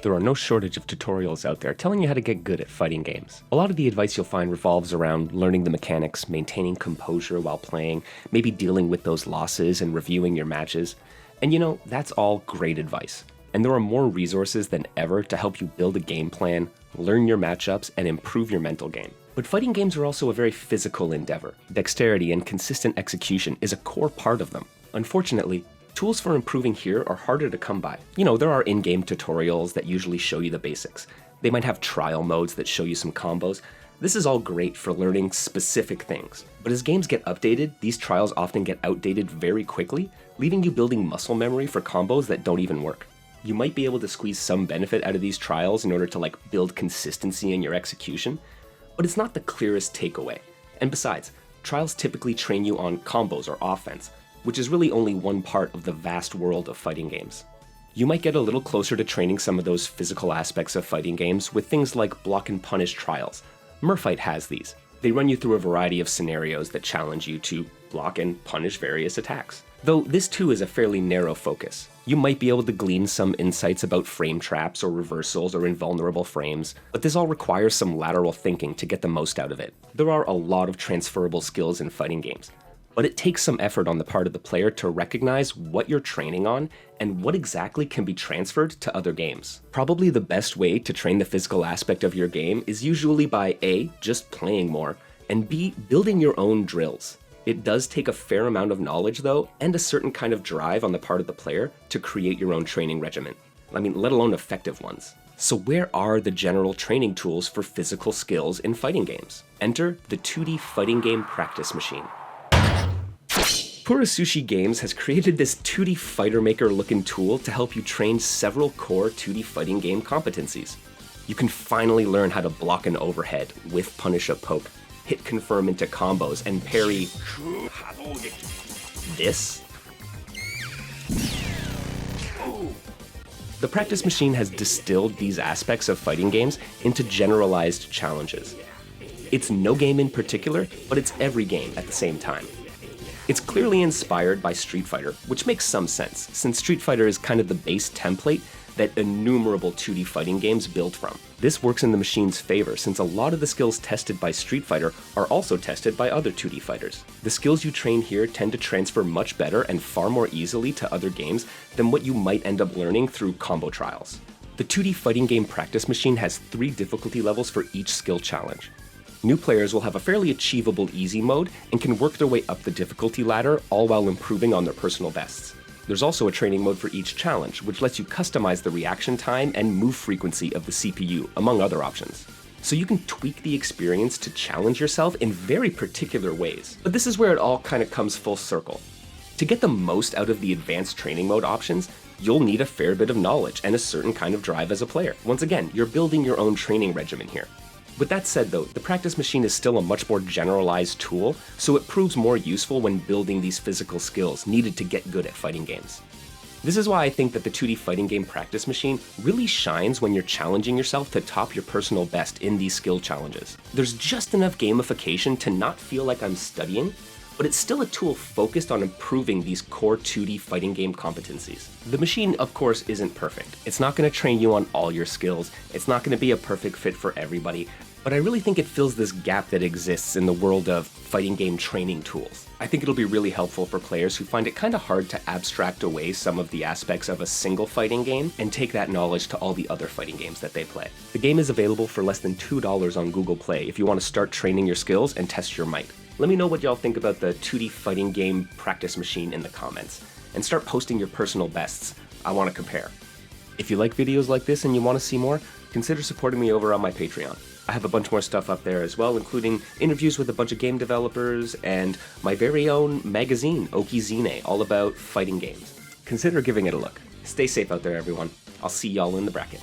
There are no shortage of tutorials out there telling you how to get good at fighting games. A lot of the advice you'll find revolves around learning the mechanics, maintaining composure while playing, maybe dealing with those losses and reviewing your matches. And you know, that's all great advice. And there are more resources than ever to help you build a game plan, learn your matchups, and improve your mental game. But fighting games are also a very physical endeavor. Dexterity and consistent execution is a core part of them. Unfortunately, tools for improving here are harder to come by. You know, there are in-game tutorials that usually show you the basics. They might have trial modes that show you some combos. This is all great for learning specific things. But as games get updated, these trials often get outdated very quickly, leaving you building muscle memory for combos that don't even work. You might be able to squeeze some benefit out of these trials in order to build consistency in your execution, but it's not the clearest takeaway. And besides, trials typically train you on combos or offense, which is really only one part of the vast world of fighting games. You might get a little closer to training some of those physical aspects of fighting games with things like block and punish trials. Merfight has these. They run you through a variety of scenarios that challenge you to block and punish various attacks. Though this too is a fairly narrow focus. You might be able to glean some insights about frame traps or reversals or invulnerable frames, but this all requires some lateral thinking to get the most out of it. There are a lot of transferable skills in fighting games, but it takes some effort on the part of the player to recognize what you're training on and what exactly can be transferred to other games. Probably the best way to train the physical aspect of your game is usually by A, just playing more, and B, building your own drills. It does take a fair amount of knowledge though, and a certain kind of drive on the part of the player to create your own training regimen. Let alone effective ones. So where are the general training tools for physical skills in fighting games? Enter the 2D fighting game practice machine. Sushi Games has created this 2D fighter maker looking tool to help you train several core 2D fighting game competencies. You can finally learn how to block an overhead, whiff punish a poke, hit confirm into combos, and parry this. The practice machine has distilled these aspects of fighting games into generalized challenges. It's no game in particular, but it's every game at the same time. It's clearly inspired by Street Fighter, which makes some sense, since Street Fighter is kind of the base template that innumerable 2D fighting games build from. This works in the machine's favor, since a lot of the skills tested by Street Fighter are also tested by other 2D fighters. The skills you train here tend to transfer much better and far more easily to other games than what you might end up learning through combo trials. The 2D fighting game practice machine has 3 difficulty levels for each skill challenge. New players will have a fairly achievable easy mode and can work their way up the difficulty ladder, all while improving on their personal bests. There's also a training mode for each challenge, which lets you customize the reaction time and move frequency of the CPU, among other options. So you can tweak the experience to challenge yourself in very particular ways. But this is where it all kind of comes full circle. To get the most out of the advanced training mode options, you'll need a fair bit of knowledge and a certain kind of drive as a player. Once again, you're building your own training regimen here. With that said though, the practice machine is still a much more generalized tool, so it proves more useful when building these physical skills needed to get good at fighting games. This is why I think that the 2D fighting game practice machine really shines when you're challenging yourself to top your personal best in these skill challenges. There's just enough gamification to not feel like I'm studying, but it's still a tool focused on improving these core 2D fighting game competencies. The machine, of course, isn't perfect. It's not going to train you on all your skills, it's not going to be a perfect fit for everybody, but I really think it fills this gap that exists in the world of fighting game training tools. I think it'll be really helpful for players who find it kind of hard to abstract away some of the aspects of a single fighting game and take that knowledge to all the other fighting games that they play. The game is available for less than $2 on Google Play if you want to start training your skills and test your might. Let me know what y'all think about the 2D fighting game practice machine in the comments, and start posting your personal bests. I want to compare. If you like videos like this and you want to see more, consider supporting me over on my Patreon. I have a bunch more stuff up there as well, including interviews with a bunch of game developers and my very own magazine, Okizine, all about fighting games. Consider giving it a look. Stay safe out there, everyone. I'll see y'all in the bracket.